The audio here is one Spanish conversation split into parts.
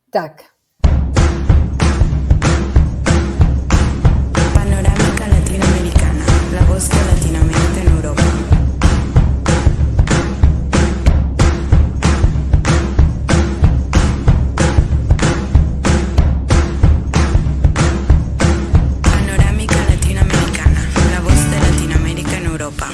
Tac. Panorámica Latinoamericana, la voz de Latinoamérica en Europa. Panorámica Latinoamericana, la voz de Latinoamérica en Europa.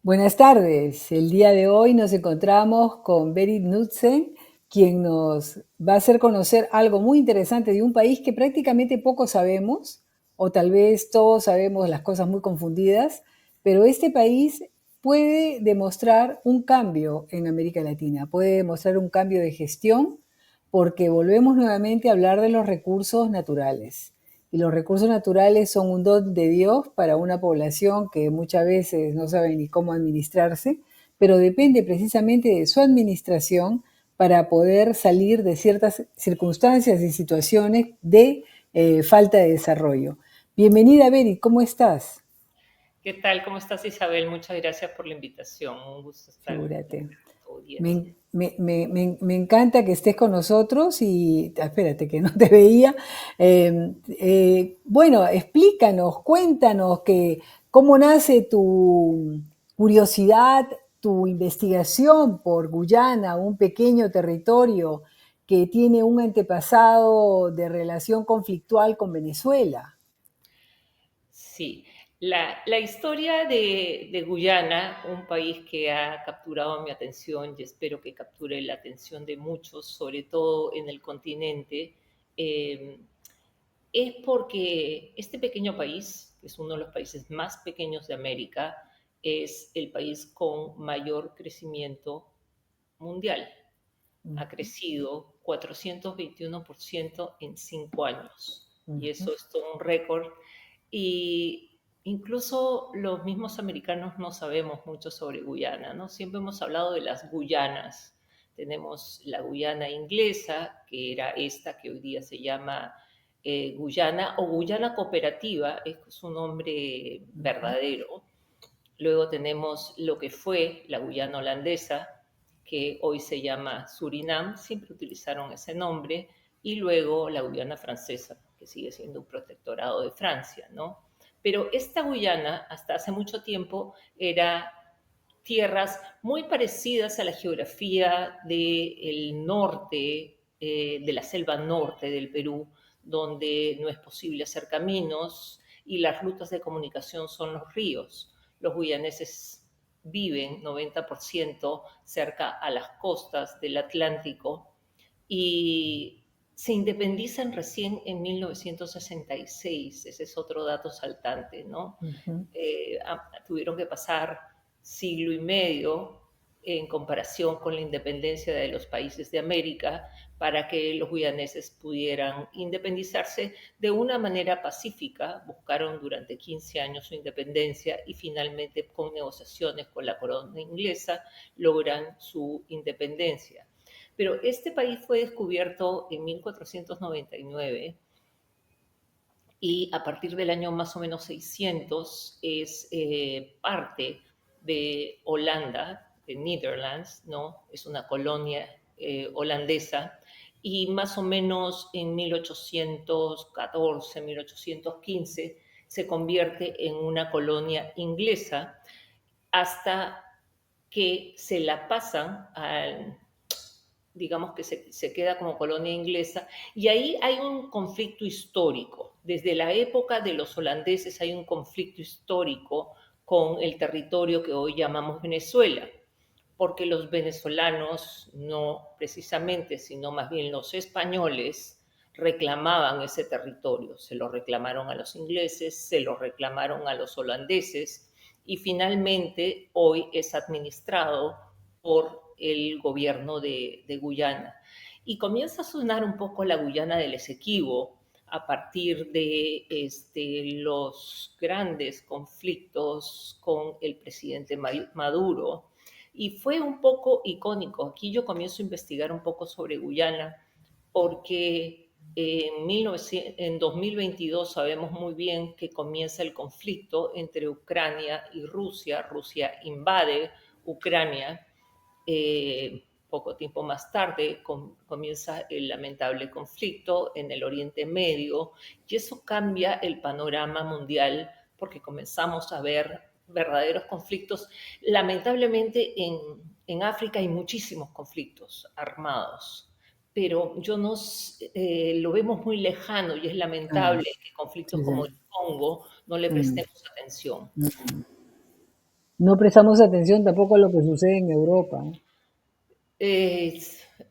Buenas tardes. El día de hoy nos encontramos con Berit Knudsen, quien nos va a hacer conocer algo muy interesante de un país que prácticamente poco sabemos, o tal vez todos sabemos las cosas muy confundidas, pero este país puede demostrar un cambio en América Latina, puede demostrar un cambio de gestión, porque volvemos nuevamente a hablar de los recursos naturales. Y los recursos naturales son un don de Dios para una población que muchas veces no sabe ni cómo administrarse, pero depende precisamente de su administración para poder salir de ciertas circunstancias y situaciones de falta de desarrollo. Bienvenida, Beri, ¿cómo estás? ¿Qué tal? ¿Cómo estás, Isabel? Muchas gracias por la invitación. Un gusto estar Figúrate. en tu audiencia. Me encanta que estés con nosotros y espérate que no te veía. Bueno, explícanos, cuéntanos cómo nace tu curiosidad, tu investigación por Guyana, un pequeño territorio que tiene un antepasado de relación conflictual con Venezuela. Sí, la historia de Guyana, un país que ha capturado mi atención y espero que capture la atención de muchos, sobre todo en el continente, eh, es porque este pequeño país, que es uno de los países más pequeños de América, es el país con mayor crecimiento mundial. Ha crecido 421% en 5 años. Y eso es todo un récord. Y incluso los mismos americanos no sabemos mucho sobre Guyana, ¿no? Siempre hemos hablado de las Guyanas. Tenemos la Guyana inglesa, que era esta que hoy día se llama Guyana o Guyana Cooperativa, es su nombre verdadero. Luego tenemos lo que fue la Guyana holandesa, que hoy se llama Surinam, siempre utilizaron ese nombre, y luego la Guyana francesa, que sigue siendo un protectorado de Francia, ¿no? Pero esta Guyana, hasta hace mucho tiempo, era tierras muy parecidas a la geografía del norte, de la selva norte del Perú, donde no es posible hacer caminos y las rutas de comunicación son los ríos. Los guyaneses viven 90% cerca a las costas del Atlántico y se independizan recién en 1966. Ese es otro dato saltante, ¿no? Tuvieron que pasar siglo y medio en comparación con la independencia de los países de América para que los guyaneses pudieran independizarse de una manera pacífica. Buscaron durante 15 años su independencia y finalmente con negociaciones con la corona inglesa logran su independencia. Pero este país fue descubierto en 1499 y a partir del año más o menos 600 es parte de Holanda, de Netherlands, ¿no? Es una colonia holandesa y más o menos en 1814, 1815 se convierte en una colonia inglesa hasta que se la pasan al, digamos que se queda como colonia inglesa, y ahí hay un conflicto histórico. Desde la época de los holandeses hay un conflicto histórico con el territorio que hoy llamamos Venezuela, porque los venezolanos, no precisamente, sino más bien los españoles, reclamaban ese territorio. Se lo reclamaron a los ingleses, se lo reclamaron a los holandeses, y finalmente hoy es administrado por el gobierno de Guyana. Y comienza a sonar un poco la Guyana del Esequibo a partir de los grandes conflictos con el presidente Maduro. Y fue un poco icónico. Aquí yo comienzo a investigar un poco sobre Guyana porque en 2022 sabemos muy bien que comienza el conflicto entre Ucrania y Rusia. Rusia invade Ucrania poco tiempo más tarde comienza el lamentable conflicto en el Oriente Medio y eso cambia el panorama mundial porque comenzamos a ver verdaderos conflictos. Lamentablemente en África hay muchísimos conflictos armados, pero lo vemos muy lejano y es Claro, lamentable que conflictos sí, como sí. el Congo no le Mm. prestemos atención. No prestamos atención tampoco a lo que sucede en Europa.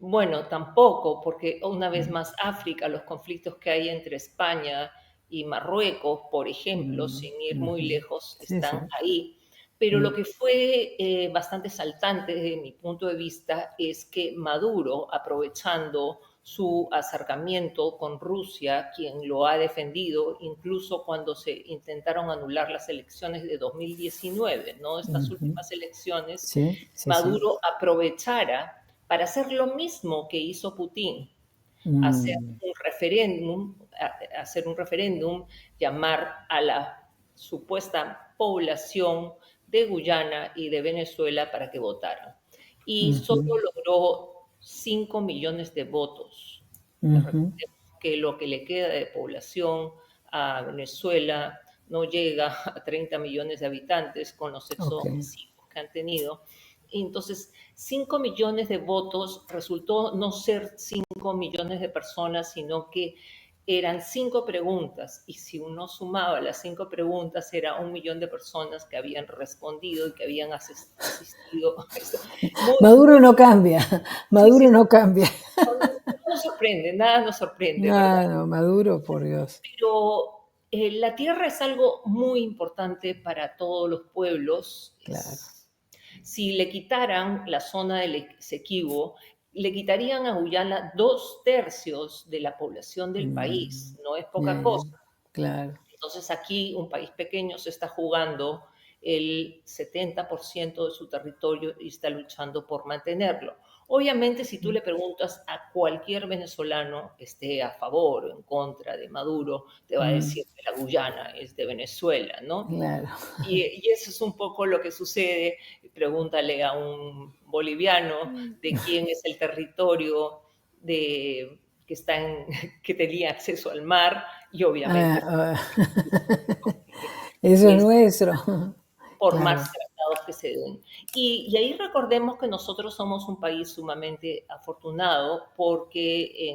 Bueno, tampoco, porque una vez Mm, más África, los conflictos que hay entre España y Marruecos, por ejemplo, mm, sin ir muy ujú. lejos, Sí, sí. están ahí. Pero lo Mm, que fue bastante saltante desde mi punto de vista es que Maduro, aprovechando su acercamiento con Rusia, quien lo ha defendido, incluso cuando se intentaron anular las elecciones de 2019, ¿no? Estas ujú. últimas elecciones, Sí, sí, sí. Maduro aprovechara para hacer lo mismo que hizo Putin, hacer Mm, un referéndum, hacer un referéndum, llamar a la supuesta población de Guyana y de Venezuela para que votaran. Y solo ujú, logró 5 millones de votos. ujú. Recordemos que lo que le queda de población a Venezuela no llega a 30 millones de habitantes con los Ok. éxodos masivos que han tenido. Y entonces, 5 millones de votos resultó no ser 5 millones de personas, sino que eran 5 preguntas. Y si uno sumaba las 5 preguntas, era 1 millón de personas que habían respondido y que habían asistido a esto. Muy, Maduro no cambia. sí, sí, Maduro no cambia. no nos sorprende, nada nos sorprende, ¿verdad? Ah, no, Maduro, por Dios. Pero la tierra es algo muy importante para todos los pueblos. Claro. Si le quitaran la zona del Esequibo, le quitarían a Guyana 2/3 de la población del Mm, país. No es ya, poca ya. cosa. Claro. Entonces aquí un país pequeño se está jugando el 70% de su territorio y está luchando por mantenerlo. Obviamente, si tú le preguntas a cualquier venezolano, esté a favor o en contra de Maduro, te va a Mm, decir que la Guyana es de Venezuela, ¿no? claro. Y eso es un poco lo que sucede. Pregúntale a un boliviano de quién es el territorio de, que, está en, que tenía acceso al mar y Ah, obviamente eso es es nuestro. por Claro. más tratados que se den. Y ahí recordemos que nosotros somos un país sumamente afortunado porque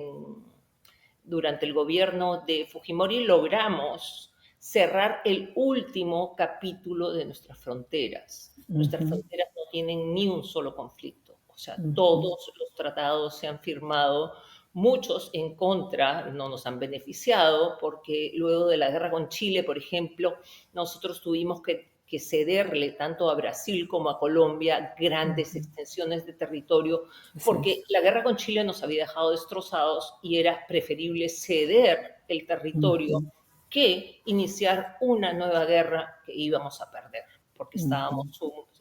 durante el gobierno de Fujimori logramos cerrar el último capítulo de nuestras fronteras. Nuestras Ujú, fronteras no tienen ni un solo conflicto. O sea, ujú. todos los tratados se han firmado, muchos en contra, no nos han beneficiado, porque luego de la guerra con Chile, por ejemplo, nosotros tuvimos que cederle tanto a Brasil como a Colombia grandes Ujú. extensiones de territorio Sí. porque la guerra con Chile nos había dejado destrozados y era preferible ceder el territorio Ujú, que iniciar una nueva guerra que íbamos a perder, porque ujú, estábamos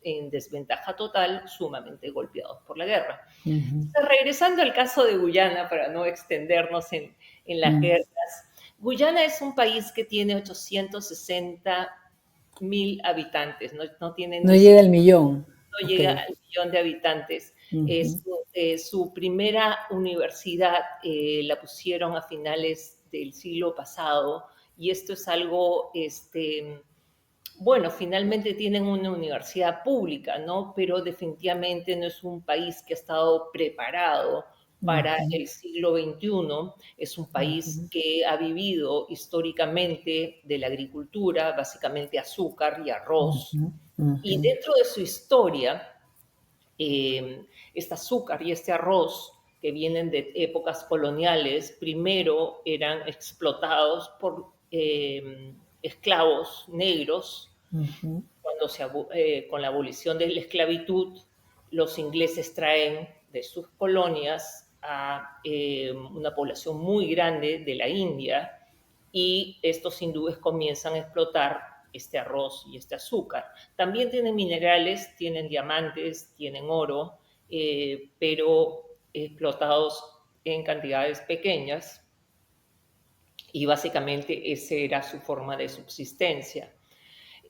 en desventaja total, sumamente golpeados por la guerra. ujú, Entonces, regresando al caso de Guyana, para no extendernos en las mm. guerras, Guyana es un país que tiene 860.000 habitantes, no tiene No ni llega al siquiera millón. no Ok. llega al millón de habitantes. Ujú, Su primera universidad la pusieron a finales del siglo pasado y esto es algo, bueno, finalmente tienen una universidad pública, ¿no? Pero definitivamente no es un país que ha estado preparado para ujú, el siglo XXI. Es un país ujú, que ha vivido históricamente de la agricultura, básicamente azúcar y arroz. ujú, Y ujú, dentro de su historia, este azúcar y este arroz que vienen de épocas coloniales, primero eran explotados por esclavos negros. ujú, Con la abolición de la esclavitud, los ingleses traen de sus colonias a una población muy grande de la India y estos hindúes comienzan a explotar este arroz y este azúcar. También tienen minerales, tienen diamantes, tienen oro, pero explotados en cantidades pequeñas y básicamente esa era su forma de subsistencia.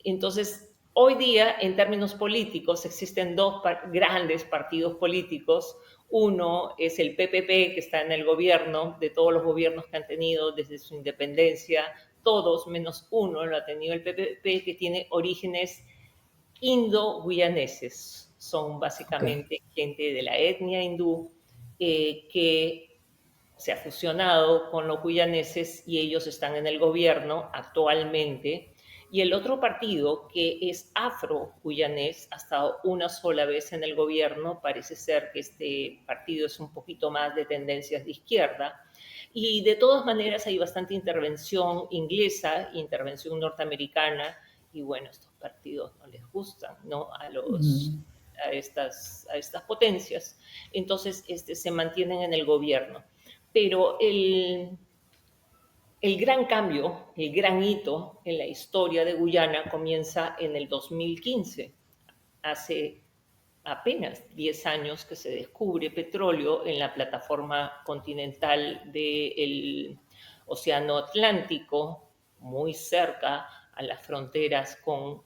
Entonces, hoy día, en términos políticos, existen dos grandes partidos políticos. Uno es el PPP, que está en el gobierno, de todos los gobiernos que han tenido desde su independencia, todos menos uno lo ha tenido el PPP, que tiene orígenes indo-guyaneses. Son Ok. básicamente gente de la etnia hindú que se ha fusionado con los guyaneses y ellos están en el gobierno actualmente. Y el otro partido, que es afro-guyanés, ha estado una sola vez en el gobierno. Parece ser que este partido es un poquito más de tendencias de izquierda. Y de todas maneras hay bastante intervención inglesa, intervención norteamericana, y bueno, estos partidos no les gustan, ¿no? Mm. A estas potencias. Entonces se mantienen en el gobierno. Pero el gran cambio, el gran hito en la historia de Guyana comienza en el 2015. Hace apenas 10 años que se descubre petróleo en la plataforma continental del Océano Atlántico, muy cerca a las fronteras con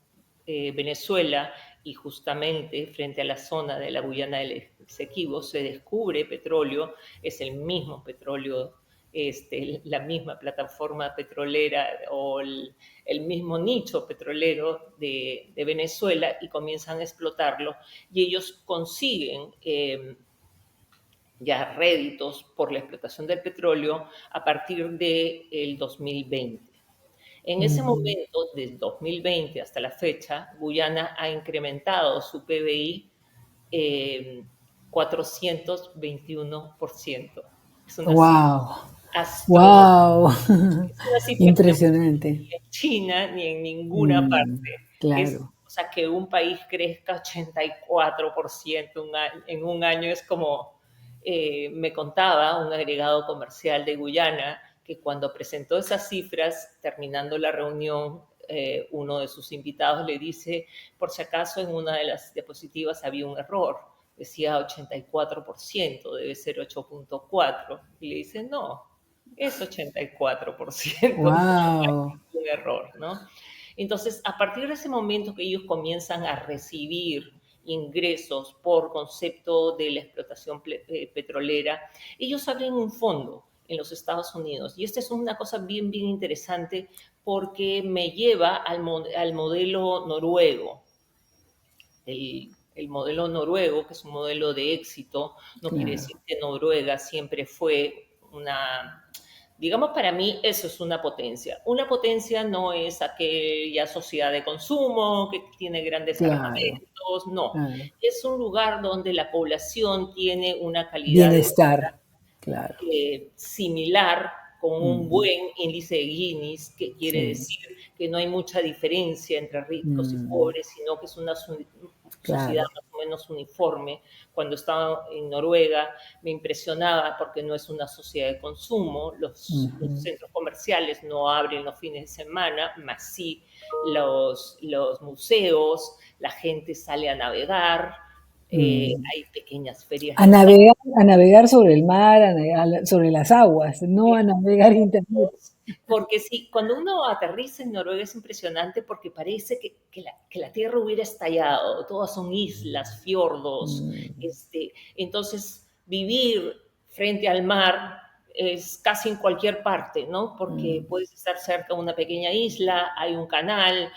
Venezuela, y justamente frente a la zona de la Guyana del Esequibo se descubre petróleo. Es el mismo petróleo, la misma plataforma petrolera o el mismo nicho petrolero de Venezuela, y comienzan a explotarlo, y ellos consiguen ya réditos por la explotación del petróleo a partir del 2020. En ese Mm. momento, desde 2020 hasta la fecha, Guyana ha incrementado su PBI 421%. Es una cifra Wow, astronómica. wow, Es una cifra que no existe impresionante. ni en China ni en ninguna Mm, parte. claro. O sea, que un país crezca 84% en un año es como, me contaba un agregado comercial de Guyana, que cuando presentó esas cifras, terminando la reunión, uno de sus invitados le dice, por si acaso en una de las diapositivas había un error, decía 84%, debe ser 8.4. Y le dice, no, es 84%, no Wow. hay un error, ¿no? Entonces, a partir de ese momento que ellos comienzan a recibir ingresos por concepto de la explotación petrolera, ellos abren un fondo en los Estados Unidos. Y esta es una cosa bien, bien interesante, porque me lleva al modelo noruego. El modelo noruego, que es un modelo de éxito, no quiere Claro, decir que Noruega siempre fue una... Digamos, para mí eso es una potencia. Una potencia no es aquella sociedad de consumo que tiene grandes claro, armamentos, no. claro. Es un lugar donde la población tiene una calidad de Bienestar, claro. similar, con un Mm, buen índice de Gini, que quiere sí, decir que no hay mucha diferencia entre ricos y mm, pobres, sino que es una sociedad claro. más o menos uniforme. Cuando estaba en Noruega me impresionaba porque no es una sociedad de consumo, los Ujú, centros comerciales no abren los fines de semana, más sí los museos, la gente sale a navegar, mm. hay pequeñas ferias locales. A navegar sobre el mar, sobre las aguas, no a navegar internet. Porque sí, cuando uno aterriza en Noruega es impresionante porque parece que la tierra hubiera estallado, todas son islas, fiordos, Mm, entonces vivir frente al mar es casi en cualquier parte, ¿no? Porque mm, puedes estar cerca de una pequeña isla, hay un canal,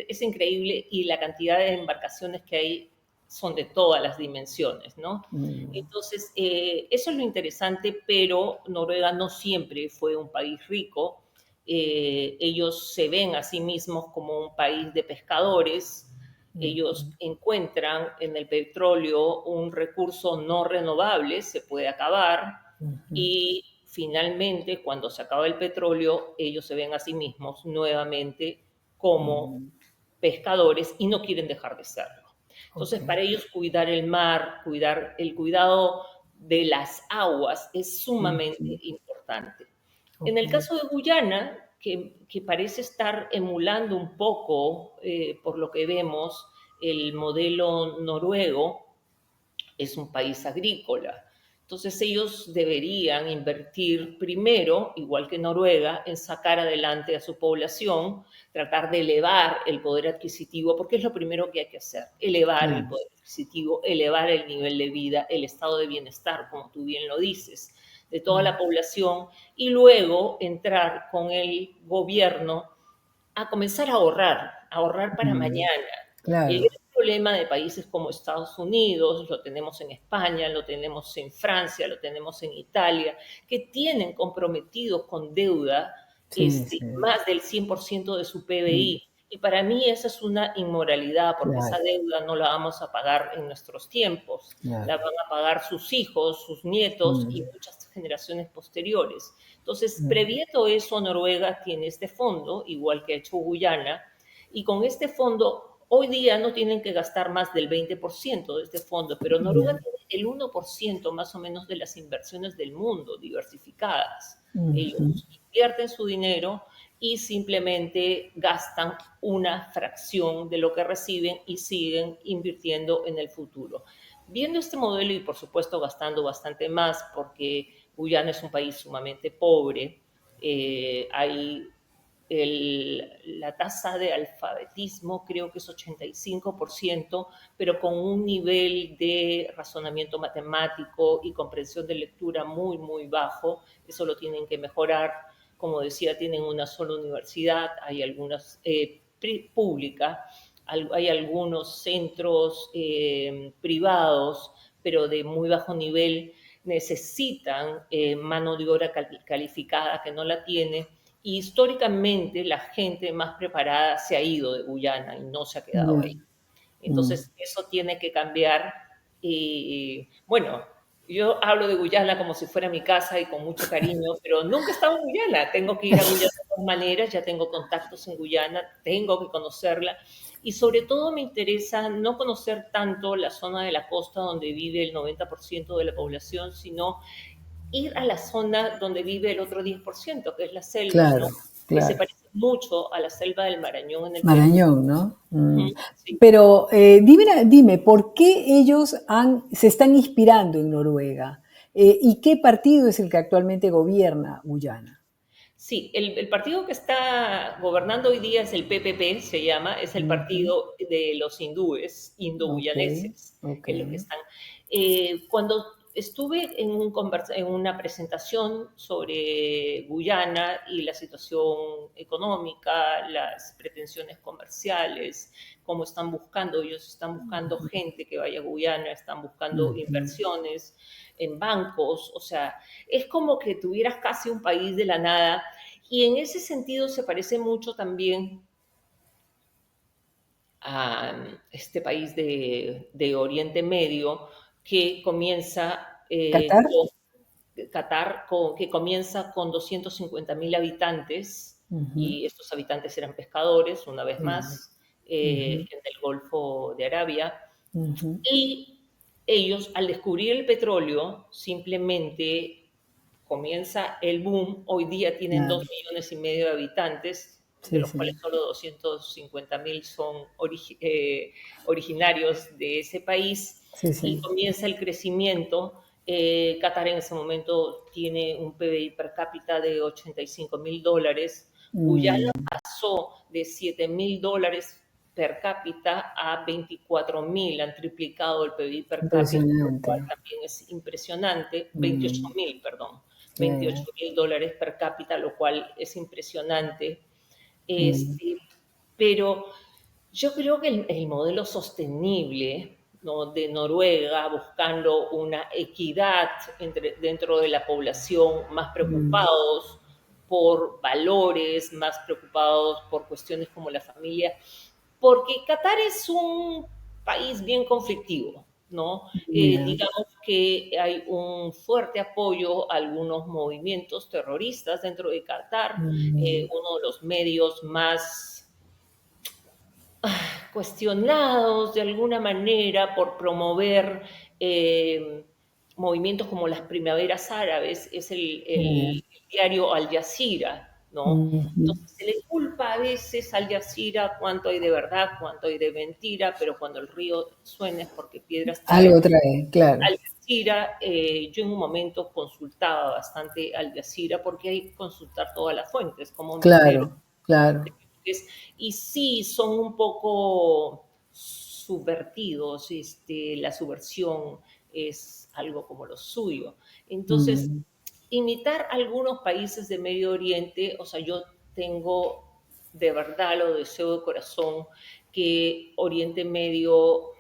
es increíble, y la cantidad de embarcaciones que hay son de todas las dimensiones, ¿no? mm, Entonces, eso es lo interesante, pero Noruega no siempre fue un país rico. Ellos se ven a sí mismos como un país de pescadores. Ellos mm, encuentran en el petróleo un recurso no renovable, se puede acabar, ujú, y finalmente, cuando se acaba el petróleo, ellos se ven a sí mismos nuevamente como mm, pescadores y no quieren dejar de serlo. ok, Entonces, para ellos cuidar el mar, el cuidado de las aguas es sumamente ujú, importante. En ok, el caso de Guyana, que parece estar emulando un poco, por lo que vemos, el modelo noruego, es un país agrícola. Entonces ellos deberían invertir primero, igual que Noruega, en sacar adelante a su población, tratar de elevar el poder adquisitivo, porque es lo primero que hay que hacer, elevar el Claro. poder adquisitivo, elevar el nivel de vida, el estado de bienestar, como tú bien lo dices, de toda la población, y luego entrar con el gobierno a comenzar a ahorrar para Mm, mañana. El claro. gran problema de países como Estados Unidos, lo tenemos en España, lo tenemos en Francia, lo tenemos en Italia, que tienen comprometidos con deuda Sí, sí. más del 100% de su Mm, PBI. Y para mí esa es una inmoralidad, porque esa claro, deuda no la vamos a pagar en nuestros tiempos, la claro. van a pagar sus hijos, sus nietos y Mm, muchas generaciones posteriores. Entonces, mm, previendo eso, Noruega tiene este fondo, igual que ha hecho Guyana, y con este fondo, hoy día no tienen que gastar más del 20% de este fondo, pero Noruega ya. tiene el 1% más o menos de las inversiones del mundo diversificadas. Ujú, Ellos invierten su dinero y simplemente gastan una fracción de lo que reciben y siguen invirtiendo en el futuro. Viendo este modelo y por supuesto gastando bastante más porque Guyana es un país sumamente pobre, hay la tasa de alfabetismo creo que es 85%, pero con un nivel de razonamiento matemático y comprensión de lectura muy, muy bajo. Eso lo tienen que mejorar. Como decía, tienen una sola universidad, hay algunas pública, hay algunos centros privados, pero de muy bajo nivel, necesitan mano de obra calificada que no la tiene, y históricamente la gente más preparada se ha ido de Guyana y no se ha quedado ya, ahí. mm, Entonces, eso tiene que cambiar. Y bueno, yo hablo de Guyana como si fuera mi casa y con mucho cariño, pero nunca he estado en Guyana. Tengo que ir a Guyana de todas maneras, ya tengo contactos en Guyana, tengo que conocerla. Y sobre todo me interesa no conocer tanto la zona de la costa donde vive el 90% de la población, sino ir a la zona donde vive el otro 10%, que es la selva, claro, ¿no? Que se claro. parece mucho a la selva del Marañón en el Perú. Marañón, ¿no? Mm. Sí. Pero dime, ¿por qué ellos se están inspirando en Noruega? ¿Y qué partido es el que actualmente gobierna Guyana? Sí, el partido que está gobernando hoy día es el PPP, se llama, es el Ujú, partido de los hindúes, ok, indoguyaneses, ok. en lo que están. Cuando estuve en una presentación sobre Guyana y la situación económica, las pretensiones comerciales, cómo están buscando, ellos están buscando gente que vaya a Guyana, están buscando Ujú, inversiones en bancos, o sea, es como que tuvieras casi un país de la nada, y en ese sentido se parece mucho también a este país de Oriente Medio que comienza ¿Qatar? con Qatar, que comienza con 250.000 habitantes, Ujú, y estos habitantes eran pescadores, una vez claro. más, Ujú, en el Golfo de Arabia. ujú, Y ellos, al descubrir el petróleo, simplemente comienza el boom. Hoy día tienen claro. 2,5 millones de habitantes, de Sí, los cuales sí, solo 250.000 son originarios de ese país, sí, y sí. comienza el crecimiento. Qatar en ese momento tiene un PBI per cápita de $85.000. Guyana Mm, pasó de $7.000 per cápita a 24.000, han triplicado el PIB per cápita, lo cual impresionante. también es impresionante, Mm, 28.000, perdón, ya, veintiocho ya. mil dólares per cápita, lo cual es impresionante. Mm, Este, pero yo creo que el modelo sostenible, ¿no?, de Noruega, buscando una equidad dentro de la población, más mm, preocupados por valores, más preocupados por cuestiones como la familia, porque Qatar es un país bien conflictivo, ¿no? ya, Digamos que hay un fuerte apoyo a algunos movimientos terroristas dentro de Qatar. mm, Uno de los medios más cuestionados de alguna manera por promover eh, movimientos como las primaveras árabes es ya. el diario Al Jazeera, ¿no? Ujú. Entonces se le culpa a veces al Jazeera cuánto hay de verdad, cuánto hay de mentira, pero cuando el río suena es porque piedras trae. Algo trae, claro. Jazeera, yo en un momento consultaba bastante Al Jazeera porque hay que consultar todas las fuentes, como me entero. Claro, claro. Y sí, son un poco subvertidos, la subversión es algo como lo suyo. Entonces, Mm, imitar algunos países de Medio Oriente, o sea, yo tengo de verdad lo deseo de corazón que Oriente Medio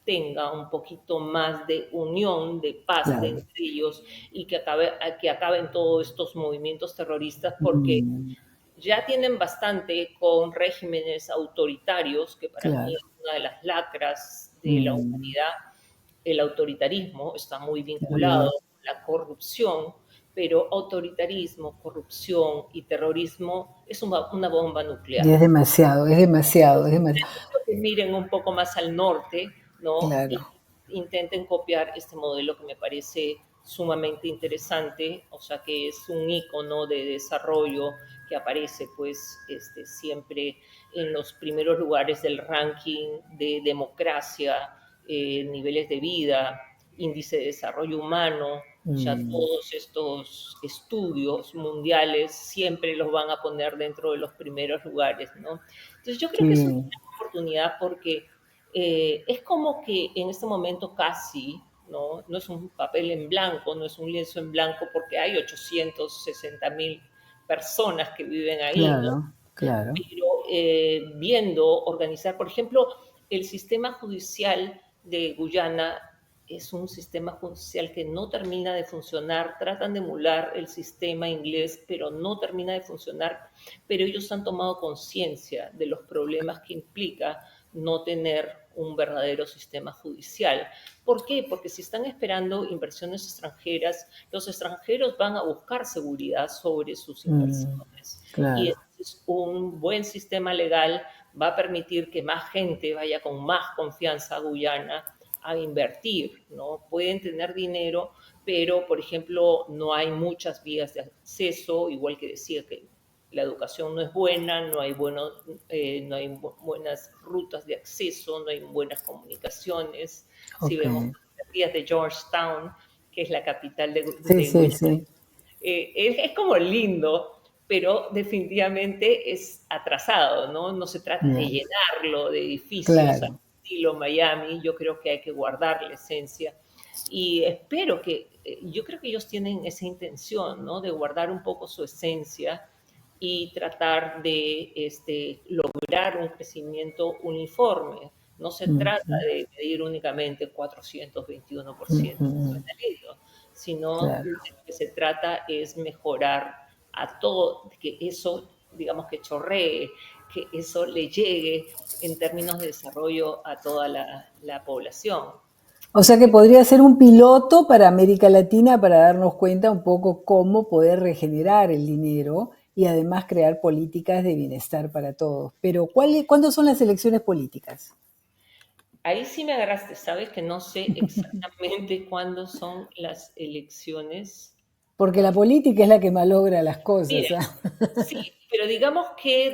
tenga un poquito más de unión, de paz de claro. entre ellos y que acaben todos estos movimientos terroristas porque Mm, ya tienen bastante con regímenes autoritarios, que para mí claro. es una de las lacras de la Mm, humanidad. El autoritarismo está muy es vinculado verdad. con la corrupción, pero autoritarismo, corrupción y terrorismo es una bomba Y nuclear. es demasiado, es demasiado, es demasiado. Que miren un poco más al norte, ¿no? Claro. Y intenten copiar este modelo que me parece sumamente interesante, o sea que es un icono de desarrollo que aparece pues siempre en los primeros lugares del ranking de democracia, niveles de vida, índice de desarrollo humano, ya Mm, todos estos estudios mundiales siempre los van a poner dentro de los primeros lugares, ¿no? Entonces yo creo que es una sí, oportunidad porque es como que en este momento casi, ¿no? No es un papel en blanco, no es un lienzo en blanco porque hay 860.000 personas que viven ahí, ¿no? claro, claro. Pero viendo, organizar, por ejemplo, el sistema judicial de Guyana es un sistema judicial que no termina de funcionar, tratan de emular el sistema inglés, pero no termina de funcionar, pero ellos han tomado conciencia de los problemas que implica no tener un verdadero sistema judicial. ¿Por qué? Porque si están esperando inversiones extranjeras, los extranjeros van a buscar seguridad sobre sus Mm, inversiones. Y claro. entonces un buen sistema legal va a permitir que más gente vaya con más confianza a Guyana a invertir, ¿no? Pueden tener dinero, pero, por ejemplo, no hay muchas vías de acceso, igual que decía que la educación no es buena, no hay buenas rutas de acceso, no hay buenas comunicaciones. Si Ok. vemos las vías de Georgetown, que es la capital Sí, de sí, Guyana, sí. es como lindo, pero definitivamente es atrasado, ¿no? No se trata de Ya, llenarlo de edificios al claro. estilo Miami, yo creo que hay que guardar la esencia. Y espero yo creo que ellos tienen esa intención, ¿no? De guardar un poco su esencia y tratar de lograr un crecimiento uniforme. No se Mm, trata mm, de medir únicamente mm, 421%, mm, suena lindo, sino claro. lo que se trata es mejorar a todo, que eso, digamos, que chorree, que eso le llegue en términos de desarrollo a toda la población. O sea que podría ser un piloto para América Latina para darnos cuenta un poco cómo poder regenerar el dinero y además crear políticas de bienestar para todos. Pero ¿cuándo son las elecciones políticas? Ahí sí me agarraste, sabes que no sé exactamente cuándo son las elecciones. Porque la política es la que malogra las cosas. Mira, ¿Ah? sí, pero digamos que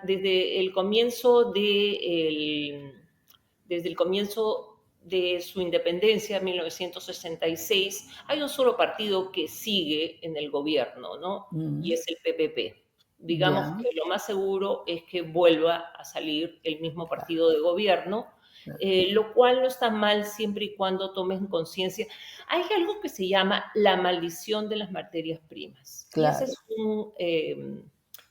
desde el comienzo de su independencia en 1966, hay un solo partido que sigue en el gobierno, ¿no? Y Mm, es el PPP. Digamos ya, que lo más seguro es que vuelva a salir el mismo partido de gobierno, lo cual no está mal siempre y cuando tomen conciencia. Hay algo que se llama la maldición de las materias primas. Y ese claro. es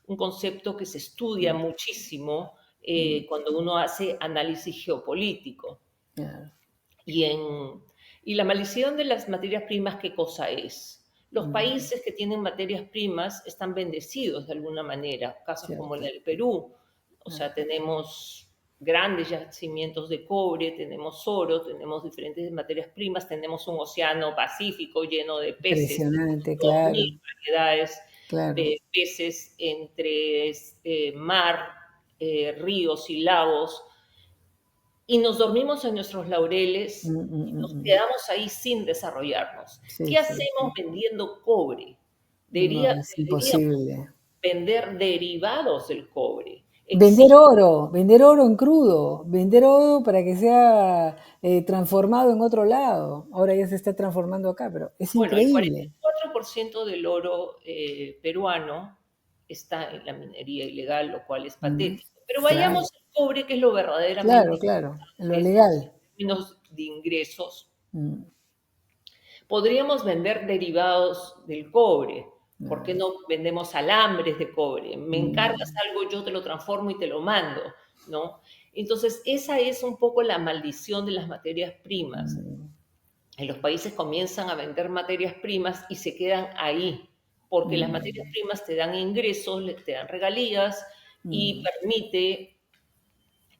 un concepto que se estudia Mm, muchísimo mm, cuando uno hace análisis geopolítico. claro. Y, y la maldición de las materias primas, ¿qué cosa es? Los Mm, países que tienen materias primas están bendecidos de alguna manera, casos como el cierto. del Perú. O Ah, sea, tenemos grandes yacimientos de cobre, tenemos oro, tenemos diferentes materias primas, tenemos un océano Pacífico lleno de peces, impresionante, 2.000 claro, variedades claro. de peces entre mar, ríos y lagos, y nos dormimos en nuestros Mm, laureles mm, y mm, nos mm. quedamos ahí sin desarrollarnos. Sí, ¿Qué sí, hacemos sí. vendiendo cobre? No, es Deberíamos imposible. vender derivados del cobre. exige, Vender oro en crudo, vender oro para que sea transformado en otro lado. Ahora ya se está transformando acá, pero es bueno, el increíble. 44% del oro peruano está en la minería ilegal, lo cual es Mm, patético. Pero claro, vayamos al cobre, que es lo verdaderamente claro, claro, en lo importante legal. en términos de ingresos. Mm, Podríamos vender derivados del cobre. ¿Por qué no, no vendemos alambres de cobre? Me encargas mm, algo, yo te lo transformo y te lo mando, ¿no? Entonces, esa es un poco la maldición de las materias primas. mm, En los países comienzan a vender materias primas y se quedan ahí, porque las materias mm, primas te dan ingresos, te dan regalías y mm, permite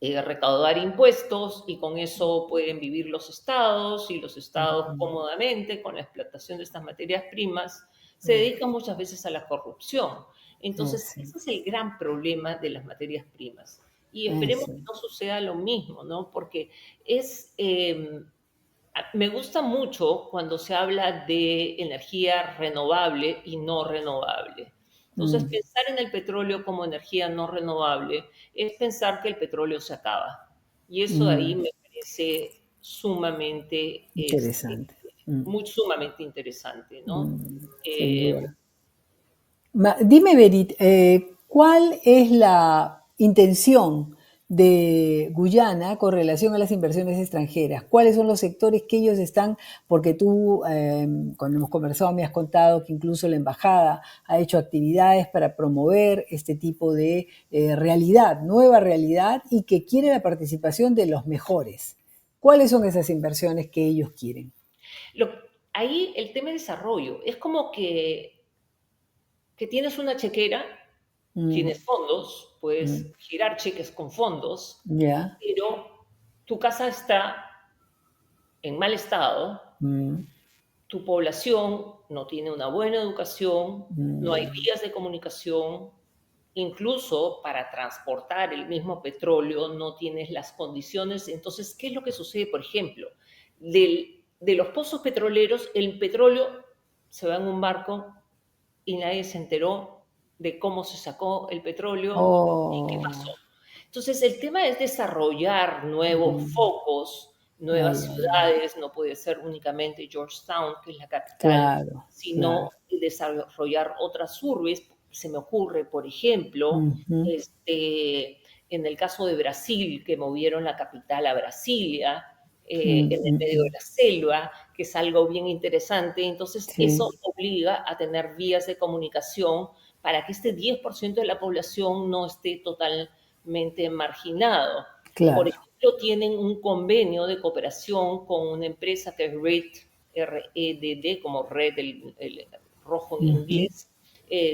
recaudar impuestos y con eso pueden vivir los estados y los estados mm, cómodamente con la explotación de estas materias primas se mm, dedican muchas veces a la corrupción. Entonces, sí, ese es el gran problema de las materias primas. Y esperemos que sí. no suceda lo mismo, ¿no? Porque es, me gusta mucho cuando se habla de energía renovable y no renovable. Entonces, Mm, pensar en el petróleo como energía no renovable es pensar que el petróleo se acaba. Y eso de ahí mm, me parece sumamente, interesante. Mm, muy sumamente interesante, ¿no? sin Eh, duda. Dime, Berit, ¿cuál es la intención de Guyana con relación a las inversiones extranjeras? ¿Cuáles son los sectores que ellos están? Porque tú, cuando hemos conversado, me has contado que incluso la embajada ha hecho actividades para promover este tipo de realidad, nueva realidad, y que quiere la participación de los mejores. ¿Cuáles son esas inversiones que ellos quieren? lo- ahí el tema de desarrollo es como que tienes una chequera, Mm, tienes fondos, mm, puedes girar cheques con fondos, ya. pero tu casa está en mal estado, Mm, tu población no tiene una buena educación, no hay mm, vías de comunicación, incluso para transportar el mismo petróleo no tienes las condiciones. Entonces, ¿qué es lo que sucede? Por ejemplo, de los pozos petroleros, el petróleo se va en un barco y nadie se enteró de cómo se sacó el petróleo y qué pasó. oh, Entonces, el tema es desarrollar nuevos mm, focos, ay, nuevas ay, ay. ciudades, no puede ser únicamente Georgetown, que es la capital, Claro, sino claro. desarrollar otras urbes. Se me ocurre, por ejemplo, Ujú, en el caso de Brasil, que movieron la capital a Brasilia, mm, en el mm, medio de mm. la selva, que es algo bien interesante. Entonces, Sí, eso obliga a tener vías de comunicación para que este 10% de la población no esté totalmente marginado. Por claro. ejemplo, tienen un convenio de cooperación con una empresa que es RED, como Red, el rojo en Ujú, inglés,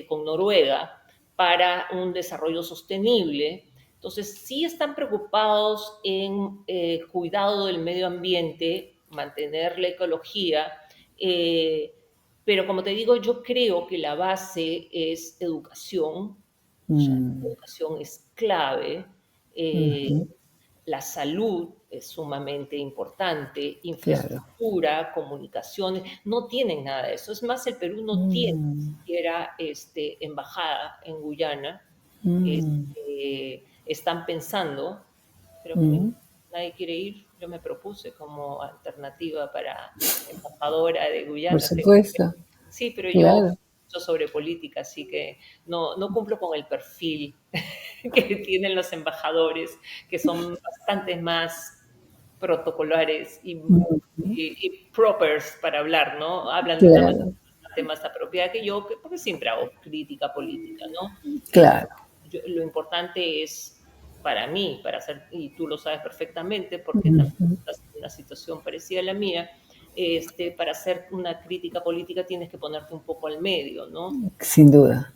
con Noruega, para un desarrollo sostenible. Entonces, sí están preocupados en cuidado del medio ambiente, mantener la ecología, eh, pero como te digo, yo creo que la base es educación, o sea, la mm, educación es clave, eh, ujú, la salud es sumamente importante, claro. infraestructura, comunicaciones, no tienen nada de eso. Es más, el Perú no tiene ni Mm, siquiera embajada en Guyana. mm, Están pensando, pero mm. nadie quiere ir. Yo me propuse como alternativa para embajadora de Por Guyana. supuesto, Sí, pero yo claro. mucho sobre política, así que no cumplo con el perfil que tienen los embajadores, que son bastante más protocolares Ujú, y propers para hablar, ¿no? Hablan de una manera claro, bastante más apropiada que yo, porque siempre hago crítica política, ¿no? claro. Lo importante es para mí, para hacer, y tú lo sabes perfectamente, porque también Ujú, estás en una situación parecida a la mía, para hacer una crítica política tienes que ponerte un poco al medio, ¿no? sin duda,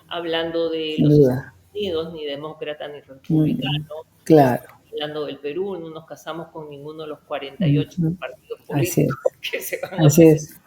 Hablando de sin los Estados duda. Unidos, ni demócrata ni Mm, republicano, claro. hablando del Perú, no nos casamos con ninguno de los 48 Ujú, partidos así políticos es, que se van a así presentar es.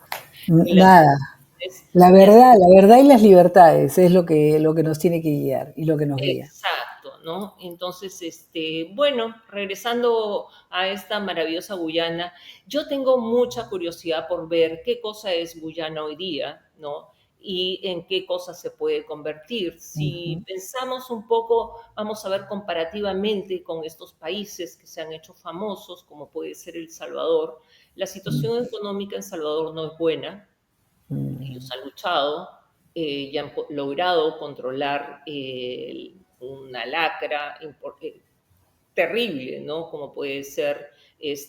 en las Nada. elecciones. La verdad y las libertades es lo que nos tiene que guiar y lo que nos guía. Exacto, ¿no? Entonces, bueno, regresando a esta maravillosa Guyana, yo tengo mucha curiosidad por ver qué cosa es Guyana hoy día, ¿no? y en qué cosa se puede convertir. Si Ujú, pensamos un poco, vamos a ver comparativamente con estos países que se han hecho famosos, como puede ser El Salvador, la mm, situación económica en Salvador no es buena. mm, Ellos han luchado y han logrado controlar una lacra terrible, ¿no? Como puede ser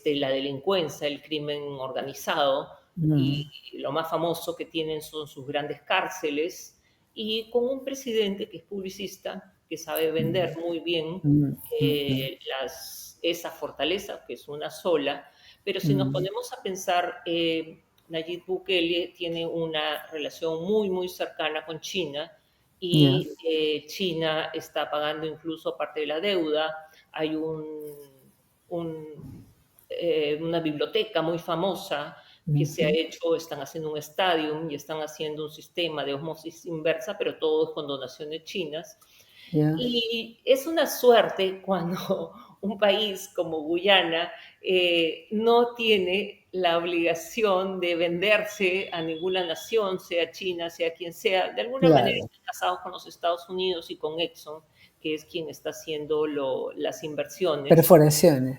la delincuencia, el crimen organizado, y mm, lo más famoso que tienen son sus grandes cárceles, y con un presidente que es publicista, que sabe vender muy bien mm, mm, esa fortaleza, que es una sola, pero si nos mm, ponemos a pensar, Nayib Bukele tiene una relación muy, muy cercana con China, ya, y China está pagando incluso parte de la deuda. Hay una biblioteca muy famosa que se ha ujú, hecho, están haciendo un estadio y están haciendo un sistema de osmosis inversa, pero todo es con donaciones chinas. ya, Y es una suerte cuando un país como Guyana no tiene la obligación de venderse a ninguna nación, sea China, sea quien sea. De alguna manera claro. están casados con los Estados Unidos y con Exxon, que es quien está haciendo las inversiones. Perforaciones.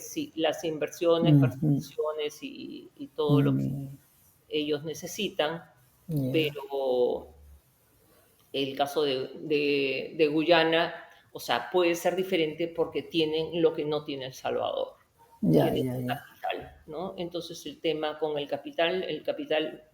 Sí, las inversiones, Ujú, perforaciones y todo lo que mm, ellos necesitan, ya, pero el caso de Guyana, o sea, puede ser diferente porque tienen lo que no tiene El Salvador, ya, tienen ya, ya. capital, ¿no? Entonces el tema con el capital,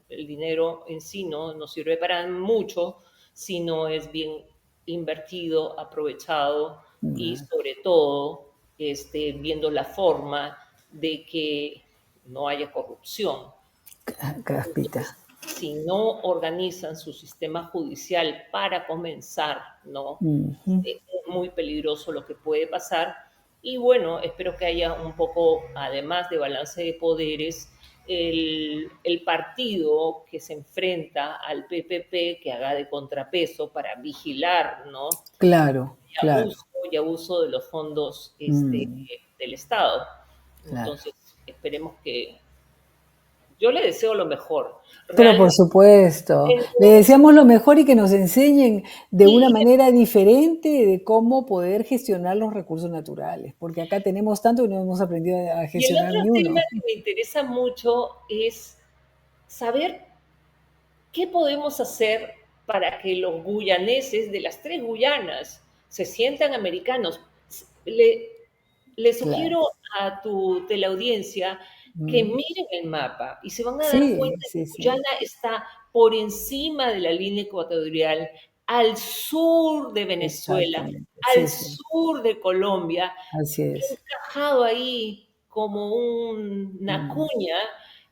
el dinero en sí no sirve para mucho si no es bien invertido, aprovechado y Claro. sobre todo viendo la forma de que no haya corrupción. Caspita. Entonces, si no organizan su sistema judicial para comenzar, ¿no? Ujú, Es muy peligroso lo que puede pasar. Y bueno, espero que haya un poco, además de balance de poderes, el partido que se enfrenta al PPP que haga de contrapeso para vigilar, ¿no? claro, claro. Y abuso de los fondos Mm, del Estado. claro. Entonces, esperemos que yo le deseo lo mejor. Pero por Realmente, supuesto, le no, deseamos lo mejor y que nos enseñen de una y, manera diferente de cómo poder gestionar los recursos naturales, porque acá tenemos tanto y no hemos aprendido a y el gestionar otro ni tema uno. que me interesa mucho es saber qué podemos hacer para que los guyaneses de las tres Guyanas se sientan americanos. Le, le Claro. sugiero a tu teleaudiencia que Mm. miren el mapa y se van a dar Sí, cuenta que sí, sí. Guyana está por encima de la línea ecuatorial, al sur de Venezuela, Exactamente. al Sí, sí. sur de Colombia, Así es. encajado ahí como una Mm. cuña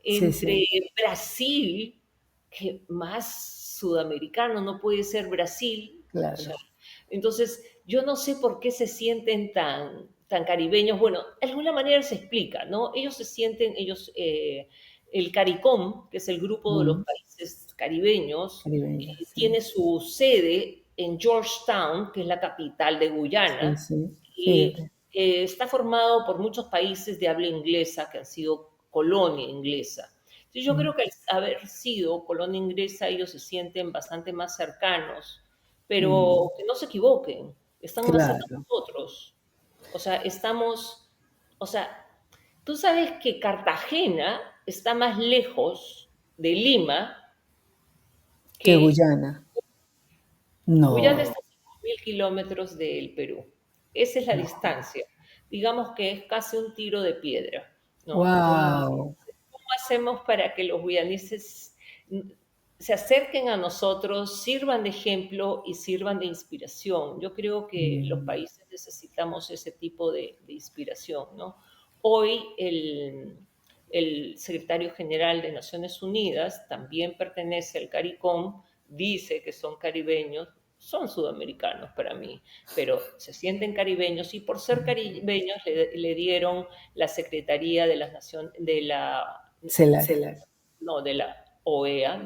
Sí, entre sí. Brasil, que más sudamericano no puede ser Brasil. O sea, Claro. entonces, yo no sé por qué se sienten tan caribeños. Bueno, de alguna manera se explica, ¿no? Ellos se sienten, el CARICOM, que es el grupo de los Mm. países caribeños, Caribeño, sí. tiene su sede en Georgetown, que es la capital de Sí, Guyana, sí. y Fíjate. está formado por muchos países de habla inglesa que han sido colonia inglesa. Entonces yo Mm. creo que al haber sido colonia inglesa, ellos se sienten bastante más cercanos, Mm. pero que no se equivoquen, están más cerca de Claro. nosotros. O sea, o sea, tú sabes que Cartagena está más lejos de Lima Que que Guyana. Guyana está No. a 5.000 kilómetros del Perú. Esa es la No. distancia. Digamos que es casi un tiro de piedra, ¿no? Wow. ¿Cómo hacemos para que los guyaneses se acerquen a nosotros, sirvan de ejemplo y sirvan de inspiración? Yo creo que los Mm. países necesitamos ese tipo de inspiración, ¿no? Hoy el secretario general de Naciones Unidas también pertenece al CARICOM, dice que son caribeños, son sudamericanos para mí, pero se sienten caribeños y por ser caribeños le dieron la Secretaría de las Naciones, Celar. no, de la OEA,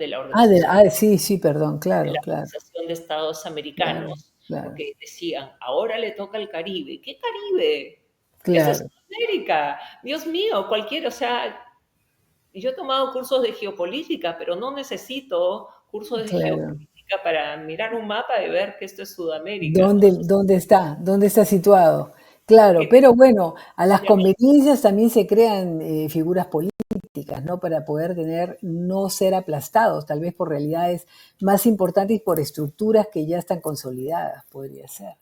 Sí, sí, perdón, de claro, la claro, Organización de Estados claro, Americanos, claro, porque decían, ahora le toca al Caribe. ¿Qué Caribe? Eso es claro. América. Dios mío, cualquiera, o sea, yo he tomado cursos de geopolítica, pero no necesito cursos de claro. geopolítica para mirar un mapa y ver que esto es Sudamérica, ¿no? ¿Dónde está situado? Claro, Porque pero bueno, a las ya me- conveniencias también se crean figuras políticas, ¿no? Para poder no ser aplastados, tal vez por realidades más importantes y por estructuras que ya están consolidadas, podría ser.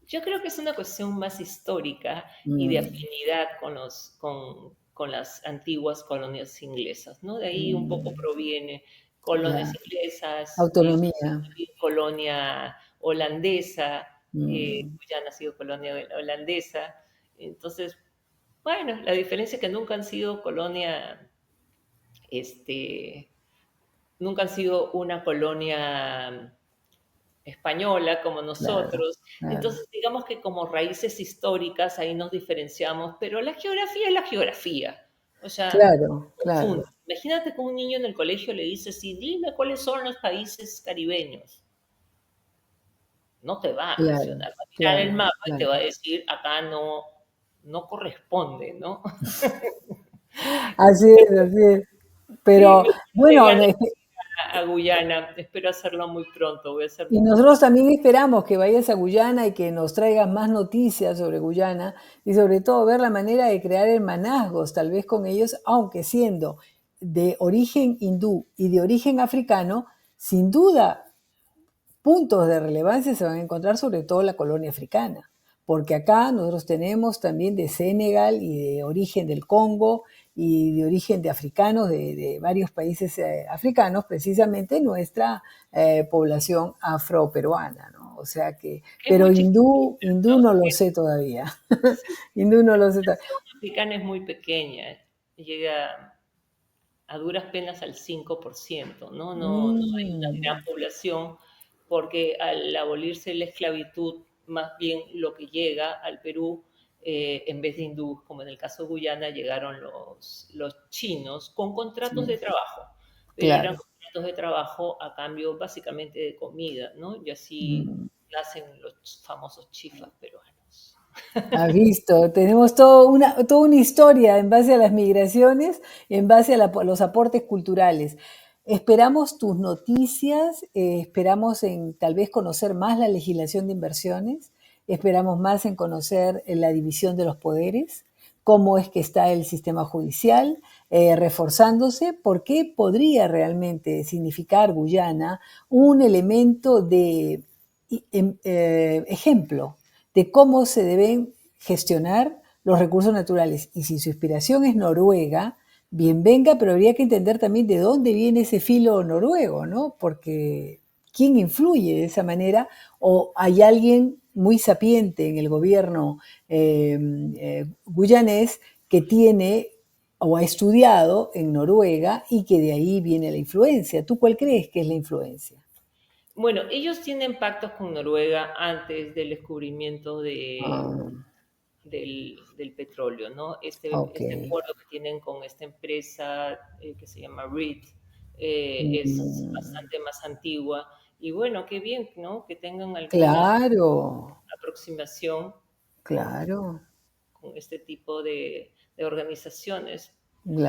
yo creo que es una cuestión más histórica y de Mm, afinidad con las antiguas colonias inglesas, ¿no? De ahí un poco mm, proviene colonias ya, inglesas, autonomía. colonia holandesa, Mm, Guyana ha sido colonia holandesa. Entonces, bueno, la diferencia es que nunca han sido colonia, este, nunca han sido una colonia española como claro, nosotros. claro, Entonces, digamos que como raíces históricas ahí nos diferenciamos, pero la geografía es la geografía. O sea, claro, confunde. claro, Imagínate que un niño en el colegio le dice, sí, dime cuáles son los países caribeños. No te va a claro, mencionar, va a mirar el claro, mapa y te claro. va a decir, acá no, no corresponde, ¿no? Así es, así es. Sí, Pero me de bueno, ganas a Guyana. Espero hacerlo muy pronto. Voy a hacer y nosotros también esperamos que vayas a Guyana y que nos traigas más noticias sobre Guyana y sobre todo ver la manera de crear hermanazgos tal vez con ellos, aunque siendo de origen hindú y de origen africano, sin duda puntos de relevancia se van a encontrar sobre todo la colonia africana, porque acá nosotros tenemos también de Senegal y de origen del Congo y de origen de africanos de varios países africanos, precisamente nuestra población afroperuana, ¿no? O sea que, que es pero muy chiquita, hindú ¿no? no lo sé todavía. Sí, Hindú no lo sé todavía. la población africana es muy pequeña, llega a duras penas al 5%, ¿no? No, no hay una Mm, gran población porque al abolirse la esclavitud, más bien lo que llega al Perú, en vez de hindúes, como en el caso de Guyana, llegaron los chinos con contratos sí, de trabajo, pero eran claro. contratos de trabajo a cambio básicamente de comida, ¿no? Y así Mm. nacen los famosos chifas peruanos. Has visto, tenemos toda una historia en base a las migraciones, en base a los aportes culturales. Esperamos tus noticias, esperamos en tal vez conocer más la legislación de inversiones, esperamos más en conocer la división de los poderes, cómo es que está el sistema judicial reforzándose, porque podría realmente significar Guyana un elemento de ejemplo de cómo se deben gestionar los recursos naturales. Y si su inspiración es Noruega, bien venga, pero habría que entender también de dónde viene ese filo noruego, ¿no? Porque ¿quién influye de esa manera? ¿O hay alguien muy sapiente en el gobierno guyanés que tiene o ha estudiado en Noruega y que de ahí viene la influencia? ¿Tú cuál crees que es la influencia? Bueno, ellos tienen pactos con Noruega antes del descubrimiento Ah, del petróleo, ¿no? ok. Este acuerdo que tienen con esta empresa que se llama REIT es Mm, bastante más antigua. Y bueno, qué bien, ¿no? Que tengan alguna claro, aproximación claro, con este tipo de organizaciones.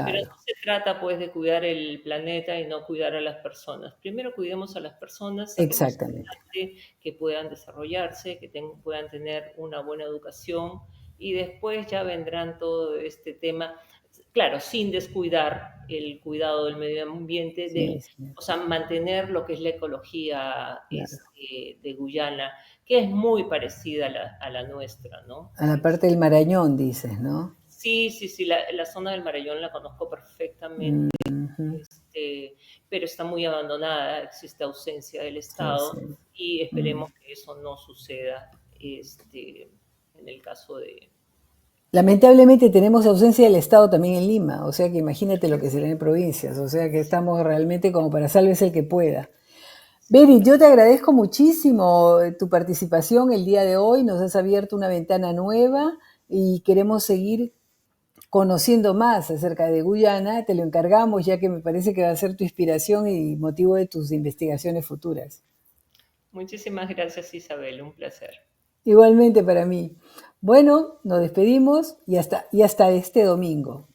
Pero claro, no se trata pues de cuidar el planeta y no cuidar a las personas. Primero cuidemos a las personas, saquemos exactamente. adelante, que puedan desarrollarse, que puedan tener una buena educación y después ya vendrán todo este tema, claro, sin descuidar el cuidado del medio ambiente, Sí, sí, o sea, mantener lo que es la ecología claro. de Guyana, que es muy parecida a la nuestra, ¿no? A la parte del Marañón, dices, ¿no? Sí, sí, sí, la zona del Marayón la conozco perfectamente, Ujú. pero está muy abandonada, existe ausencia del Sí, Estado sí. y Mm. esperemos que eso no suceda en el caso de... Lamentablemente tenemos ausencia del Estado también en Lima, o sea que imagínate lo que será en provincias, o sea que estamos realmente como para sálvese el que pueda. Beri, yo te agradezco muchísimo tu participación el día de hoy, nos has abierto una ventana nueva y queremos seguir conociendo más acerca de Guyana, te lo encargamos ya que me parece que va a ser tu inspiración y motivo de tus investigaciones futuras. Muchísimas gracias, Isabel, un placer. Igualmente para mí. Bueno, nos despedimos y hasta este domingo.